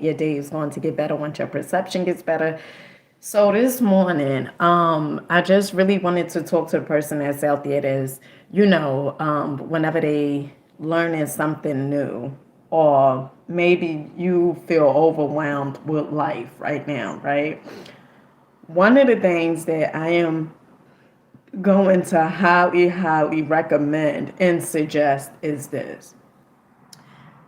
your day is going to get better once your perception gets better. So this morning, I just really wanted to talk to the person that's out there that's, whenever they learning something new, or maybe you feel overwhelmed with life right now, right? One of the things that I am going to highly recommend and suggest is this.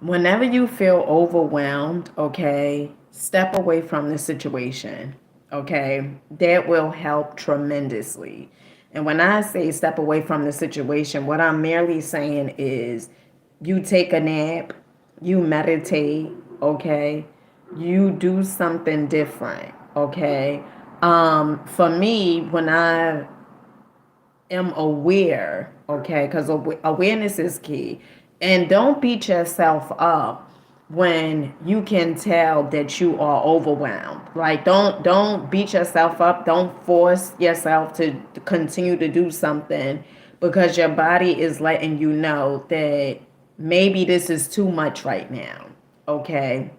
Whenever you feel overwhelmed, okay, step away from the situation, okay? That will help tremendously. And when I say step away from the situation, what I'm merely saying is you take a nap, you meditate, okay? You do something different, okay? For me, when I am aware, okay, because awareness is key. And don't beat yourself up when you can tell that you are overwhelmed. Like don't beat yourself up. Don't force yourself to continue to do something because your body is letting you know that maybe this is too much right now. Okay.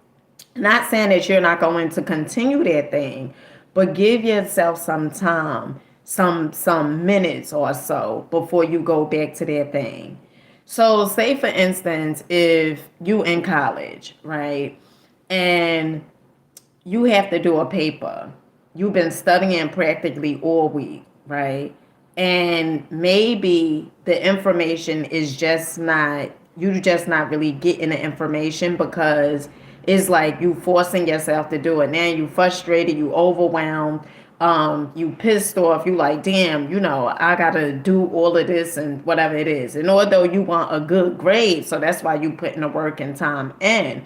Not saying that you're not going to continue that thing, but give yourself some time, some minutes or so before you go back to that thing. So say for instance, if you in college, right? And you have to do a paper. You've been studying practically all week, right? And maybe the information is just not, you just not really getting the information because it's like you forcing yourself to do it. Now you frustrated, you overwhelmed, you pissed off, you like, damn, I gotta do all of this and whatever it is. And although you want a good grade, so that's why you putting the work and time in.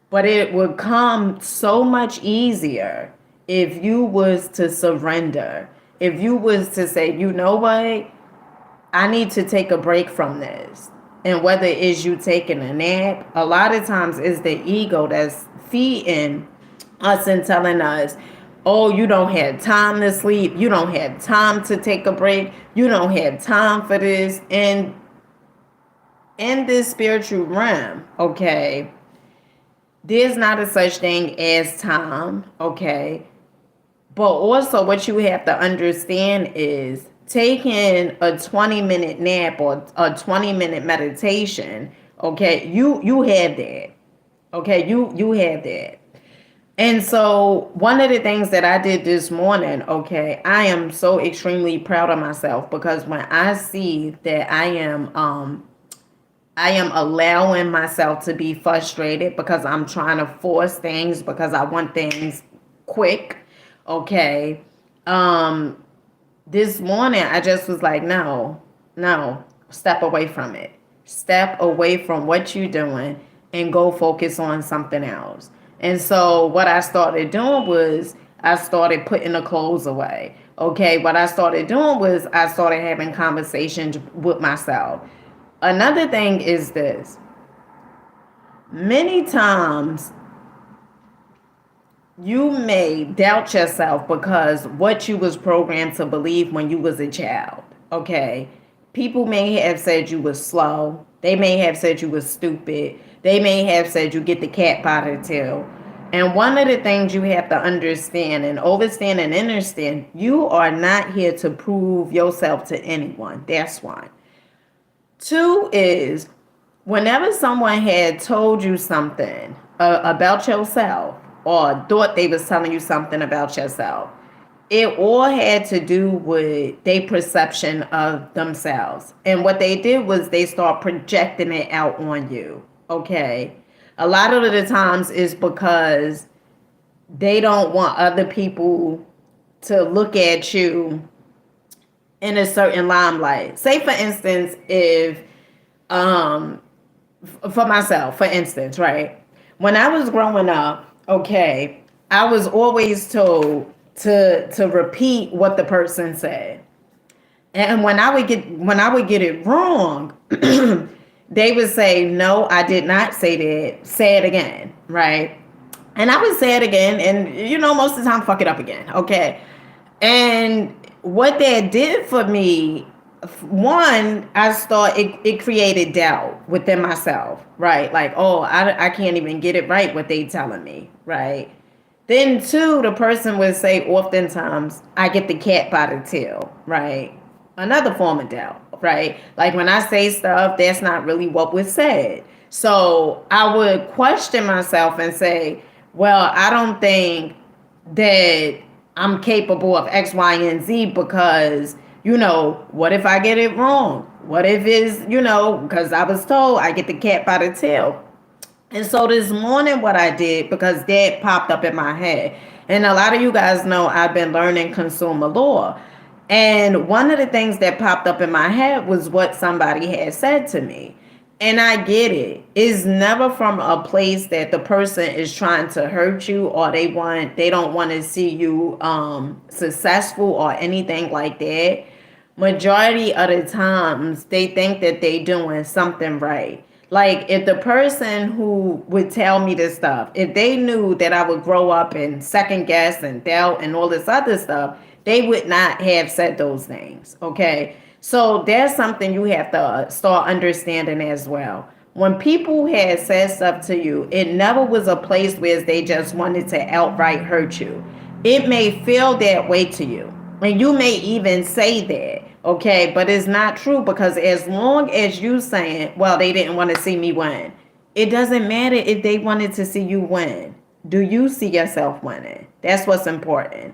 But it would come so much easier if you was to surrender. If you was to say, you know what? I need to take a break from this. And whether it is you taking a nap, a lot of times it's the ego that's feeding us and telling us, oh, you don't have time to sleep. You don't have time to take a break. You don't have time for this. And in this spiritual realm, okay, there's not a such thing as time, okay? But also what you have to understand is taking a 20-minute nap or a 20-minute meditation, okay? You have that. Okay, you have that. And so one of the things that I did this morning, okay, I am so extremely proud of myself because when I see that I am allowing myself to be frustrated because I'm trying to force things because I want things quick. Okay. Um, this morning I just was like, no, no, step away from it. Step away from what you're doing and go focus on something else. And so what I started doing was I started putting the clothes away. Okay. What I started doing was I started having conversations with myself. Another thing is this. Many times you may doubt yourself because what you was programmed to believe when you was a child. Okay. People may have said you was slow. They may have said you was stupid. They may have said you get the cat by the tail. And one of the things you have to understand and understand and understand, you are not here to prove yourself to anyone. That's one. Two is whenever someone had told you something about yourself or thought they was telling you something about yourself, it all had to do with their perception of themselves. And what they did was they start projecting it out on you. Okay. A lot of the times is because they don't want other people to look at you in a certain limelight. Say for instance, if um for myself, for instance, right? When I was growing up, okay, I was always told to repeat what the person said. And when I would get it wrong, they would say, "No, I did not say that. Say it again." Right? And I would say it again and most of the time fuck it up again. Okay. And what that did for me, one, I thought it created doubt within myself, right? Like, oh, I can't even get it right what they telling me, right? Then two, the person would say oftentimes, I get the cat by the tail, right? Another form of doubt, right? Like when I say stuff, that's not really what was said. So I would question myself and say, well, I don't think that I'm capable of X, Y, and Z because, what if I get it wrong? What if it's, because I was told I get the cat by the tail. And so this morning, what I did, because that popped up in my head, and a lot of you guys know I've been learning consumer law. And one of the things that popped up in my head was what somebody had said to me. And I get it. It's never from a place that the person is trying to hurt you or they don't want to see you successful or anything like that. Majority of the times they think that they doing something right. Like if the person who would tell me this stuff, if they knew that I would grow up and second guess and doubt and all this other stuff, they would not have said those things. Okay. So there's something you have to start understanding as well. When people had said stuff to you, it never was a place where they just wanted to outright hurt you. It may feel that way to you. And you may even say that, okay, but it's not true because as long as you saying, well, they didn't want to see me win, it doesn't matter if they wanted to see you win. Do you see yourself winning? That's what's important.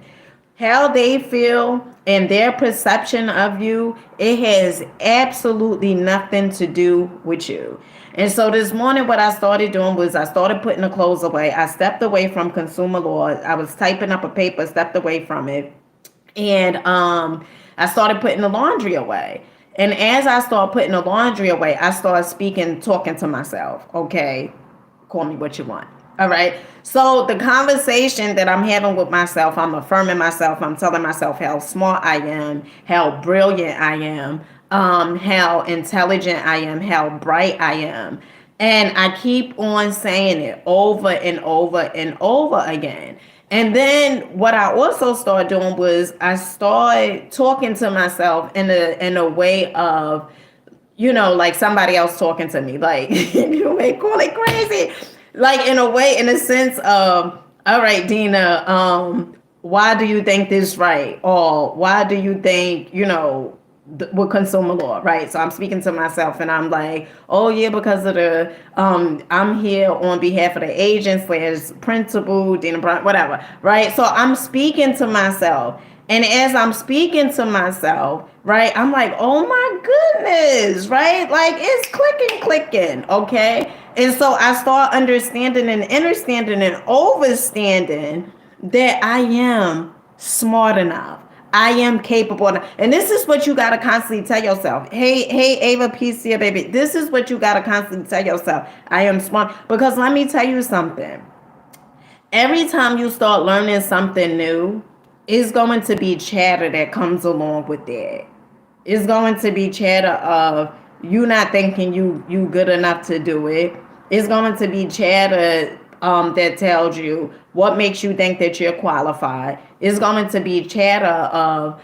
How they feel and their perception of you, it has absolutely nothing to do with you. And so this morning, what I started doing was I started putting the clothes away. I stepped away from consumer law. I was typing up a paper, stepped away from it. And I started putting the laundry away. And as I started putting the laundry away, I started speaking, talking to myself. Okay, call me what you want. All right. So the conversation that I'm having with myself, I'm affirming myself. I'm telling myself how smart I am, how brilliant I am, how intelligent I am, how bright I am. And I keep on saying it over and over and over again. And then what I also started doing was I started talking to myself in a way of, like somebody else talking to me. Like, you may call it crazy. Like in a way, in a sense of, all right, Deena, why do you think this right? Or why do you think, with consumer law, right? So I'm speaking to myself and I'm like, oh yeah, because of the, I'm here on behalf of the agent slash principal, Deena Bryant, whatever, right? So I'm speaking to myself. And as I'm speaking to myself, right, I'm like, oh my goodness, right? Like it's clicking, okay? And so I start understanding and understanding and overstanding that I am smart enough. I am capable enough. And this is what you got to constantly tell yourself. Hey, Ava, peace here, baby. This is what you got to constantly tell yourself. I am smart. Because let me tell you something. Every time you start learning something new, it's going to be chatter that comes along with that. It's going to be chatter of you not thinking you good enough to do it. It's going to be chatter that tells you what makes you think that you're qualified. It's going to be chatter of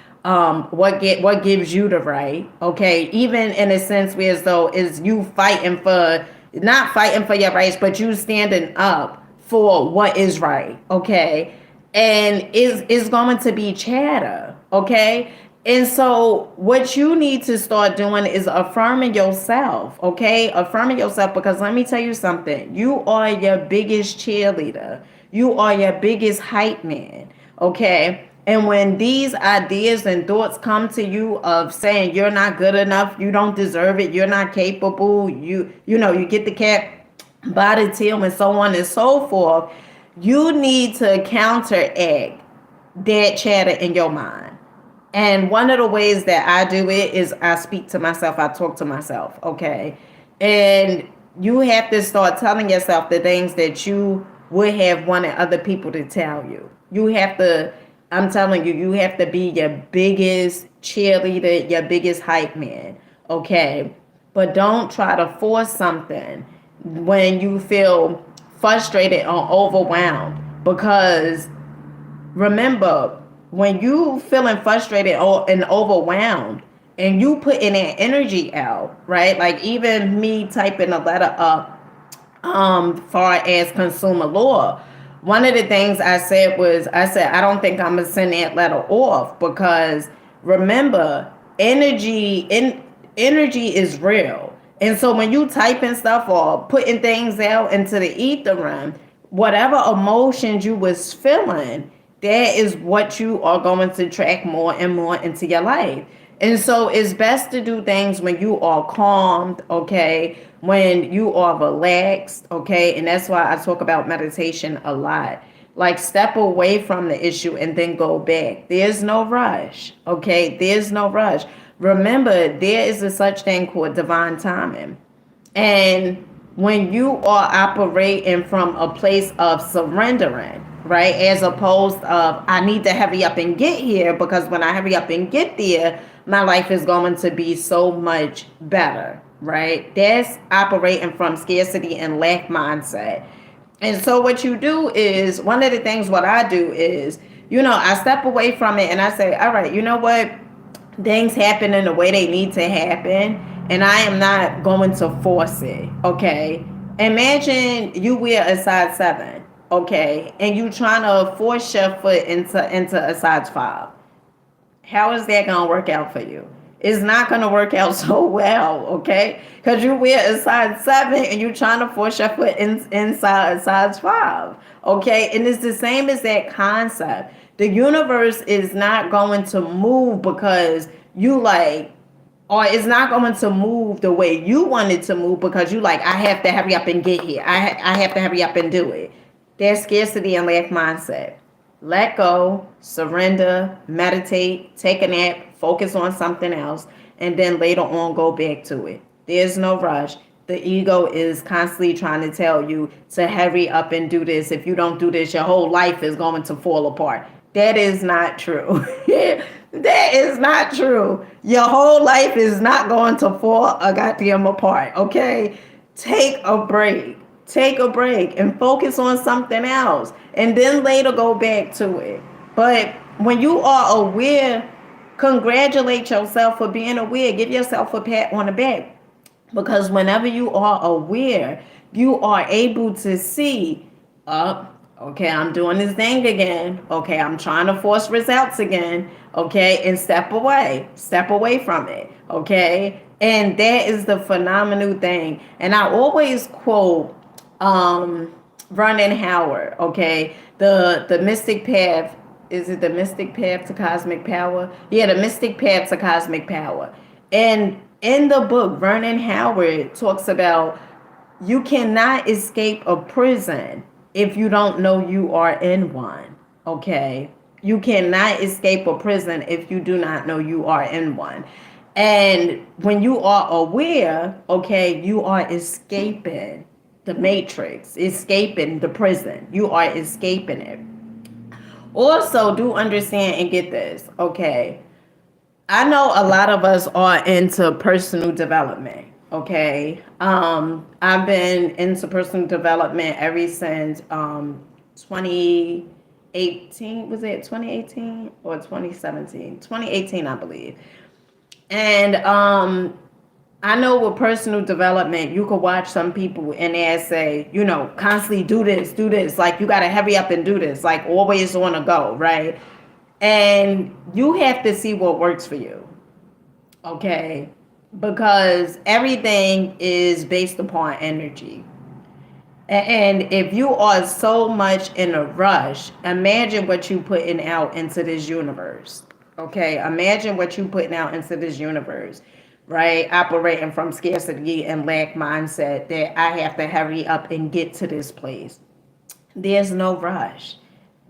what gives you the right. Okay, even in a sense where as though is you fighting for not fighting for your rights, but you standing up for what is right. Okay, and is going to be chatter. Okay. And so what you need to start doing is affirming yourself, okay? Affirming yourself because let me tell you something. You are your biggest cheerleader. You are your biggest hype man, okay? And when these ideas and thoughts come to you of saying you're not good enough, you don't deserve it, you're not capable, you get the cat by the tail and so on and so forth, you need to counteract that chatter in your mind. And one of the ways that I do it is I speak to myself, I talk to myself, okay? And you have to start telling yourself the things that you would have wanted other people to tell you. You have to, I'm telling you, you have to be your biggest cheerleader, your biggest hype man, okay? But don't try to force something when you feel frustrated or overwhelmed because remember, when you feeling frustrated and overwhelmed, and you putting that energy out, right? Like even me typing a letter up, far as consumer law, one of the things I said was, I said, I don't think I'm gonna send that letter off because remember, energy is real. And so when you typing stuff or putting things out into the ether realm, whatever emotions you was feeling, that is what you are going to track more and more into your life. And so it's best to do things when you are calmed, okay? When you are relaxed, okay? And that's why I talk about meditation a lot. Like step away from the issue and then go back. There's no rush, okay? There's no rush. Remember, there is a such thing called divine timing. And when you are operating from a place of surrendering, right, as opposed of I need to hurry up and get here because when I hurry up and get there, my life is going to be so much better, right? That's operating from scarcity and lack mindset. And so what you do is one of the things what I do is, I step away from it and I say, all right, you know what? Things happen in the way they need to happen, and I am not going to force it. Okay. Imagine you wear a size 7, okay, and you trying to force your foot into a size 5. How is that going to work out for you? It's not going to work out so well, okay? Because you wear a size 7 and you're trying to force your foot inside a size 5, okay? And it's the same as that concept. The universe is not going to move because you like, or it's not going to move the way you want it to move because you like, I have to hurry up and get here. I have to hurry up and do it. There's scarcity and lack mindset. Let go, surrender, meditate, take a nap, focus on something else, and then later on go back to it. There's no rush. The ego is constantly trying to tell you to hurry up and do this. If you don't do this, your whole life is going to fall apart. That is not true. That is not true. Your whole life is not going to fall a goddamn apart, okay? Take a break. Take a break and focus on something else. And then later go back to it. But when you are aware, congratulate yourself for being aware. Give yourself a pat on the back. Because whenever you are aware, you are able to see, okay, I'm doing this thing again. Okay, I'm trying to force results again. Okay, and step away from it. Okay, and that is the phenomenal thing. And I always quote Vernon Howard. Okay, the mystic path. Is it the mystic path to cosmic power? Yeah, the mystic path to cosmic power. And in the book, Vernon Howard talks about you cannot escape a prison if you don't know you are in one. Okay. You cannot escape a prison if you do not know you are in one. And when you are aware, okay, you are escaping the matrix, escaping the prison. You are escaping it. Also, do understand and get this, okay? I know a lot of us are into personal development. Okay. I've been into personal development ever since 2018. Was it 2018 or 2017? 2018, I believe. And I know with personal development, you could watch some people and they say, constantly do this. Like you gotta hurry up and do this, like always on a go, right? And you have to see what works for you. Okay, because everything is based upon energy. And if you are so much in a rush, imagine what you putting out into this universe. Okay, imagine what you putting out into this universe, right? Operating from scarcity and lack mindset that I have to hurry up and get to this place. There's no rush.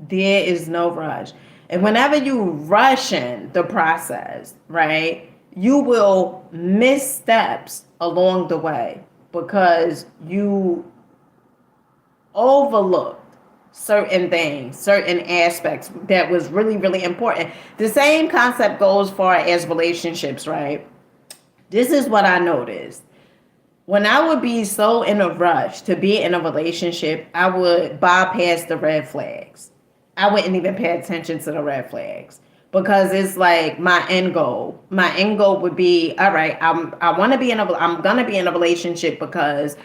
There is no rush. And whenever you rush in the process, right, you will miss steps along the way because you overlooked certain things, certain aspects that was really, really important. The same concept goes far as relationships, right? This is what I noticed. When I would be so in a rush to be in a relationship, I would bypass the red flags. I wouldn't even pay attention to the red flags. because it's like my end goal. My end goal would be, all right, I want to be in a I'm gonna be in a relationship because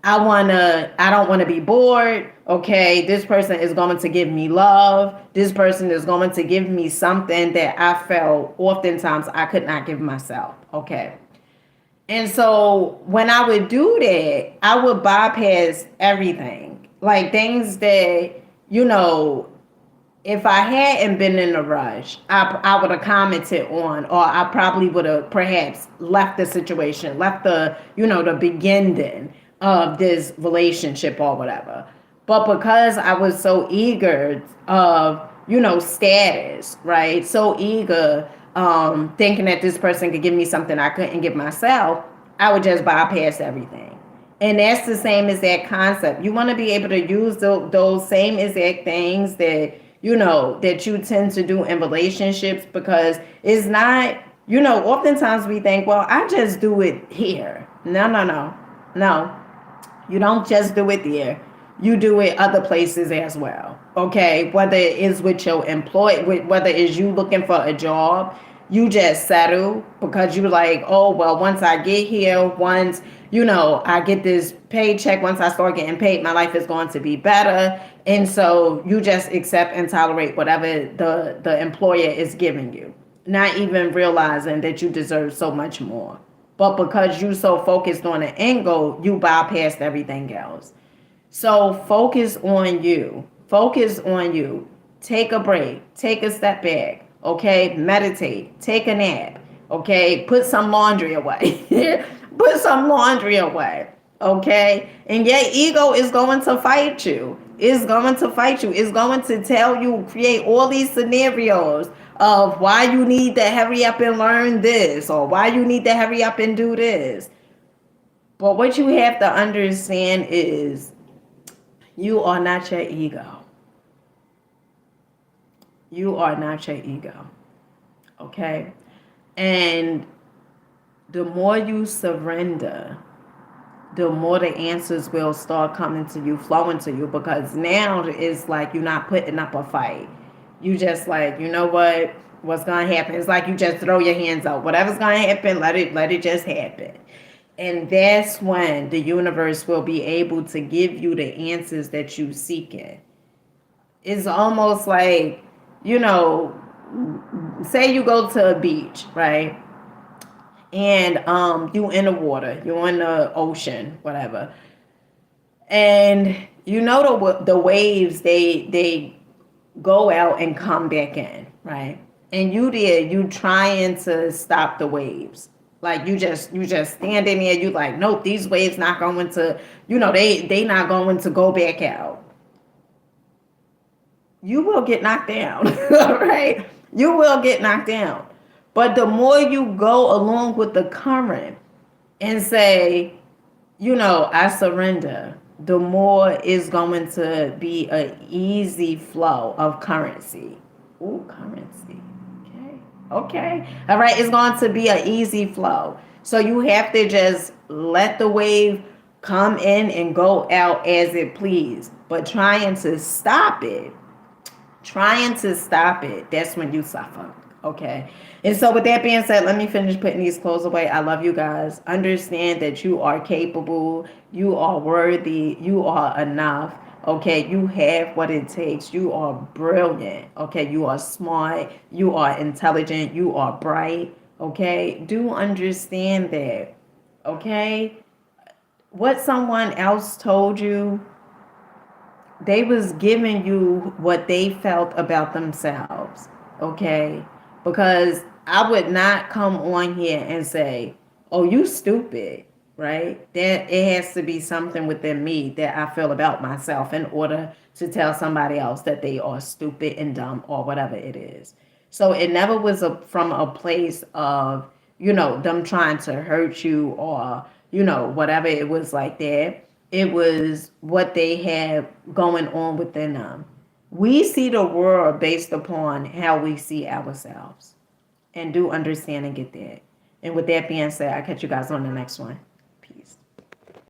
I don't want to be bored. Okay, this person is going to give me love. This person is going to give me something that I felt oftentimes I could not give myself. Okay. And so when I would do that, I would bypass everything. Like things that, you know, if I hadn't been in a rush, I would have commented on, or I probably would have perhaps left the situation, left the beginning of this relationship or whatever. But because I was so eager of status, right? So eager, thinking that this person could give me something I couldn't give myself, I would just bypass everything. And that's the same exact concept. You want to be able to use those same exact things that you tend to do in relationships, because it's not, oftentimes we think, well, I just do it here. No, no, no. No. You don't just do it there. You do it other places as well. Okay, whether it is with your whether it's you looking for a job, you just settle because you like, oh well, once I get here, once I get this paycheck, once I start getting paid, my life is going to be better, and so you just accept and tolerate whatever the employer is giving you, not even realizing that you deserve so much more. But because you so focused on an end goal, you bypassed everything else. So focus on you. Focus on you. Take a break. Take a step back. Okay? Meditate. Take a nap. Okay? Put some laundry away. Put some laundry away. Okay? And your ego is going to fight you. It's going to fight you. It's going to tell you, create all these scenarios of why you need to hurry up and learn this, or why you need to hurry up and do this. But what you have to understand is you are not your ego. You are not your ego. Okay? And the more you surrender, the more the answers will start coming to you, flowing to you, because now it's like you're not putting up a fight. You just like, you know what's going to happen? It's like you just throw your hands up. Whatever's going to happen, let it just happen. And that's when the universe will be able to give you the answers that you seeking. It's almost like, say you go to a beach, right? And you in the water, you're in the ocean, whatever. And the waves, they go out and come back in, right? And you trying to stop the waves. Like you just standing there, you like, nope, these waves not going to, they not going to go back out. You will get knocked down, right? You will get knocked down. But the more you go along with the current and say, I surrender, the more is going to be an easy flow of currency. Ooh, currency. Okay. All right. It's going to be an easy flow. So you have to just let the wave come in and go out as it please. But trying to stop it, that's when you suffer. Okay. And so with that being said, let me finish putting these clothes away. I love you guys. Understand that you are capable. You are worthy. You are enough. Okay. You have what it takes. You are brilliant. Okay. You are smart. You are intelligent. You are bright. Okay. Do understand that. Okay. What someone else told you, they was giving you what they felt about themselves. Okay. Because I would not come on here and say, oh, you stupid, right? That it has to be something within me that I feel about myself in order to tell somebody else that they are stupid and dumb or whatever it is. So it never was from a place of, them trying to hurt you or, whatever it was like that. It was what they had going on within them. We see the world based upon how we see ourselves. And do understand and get that. And with that being said, I'll catch you guys on the next one.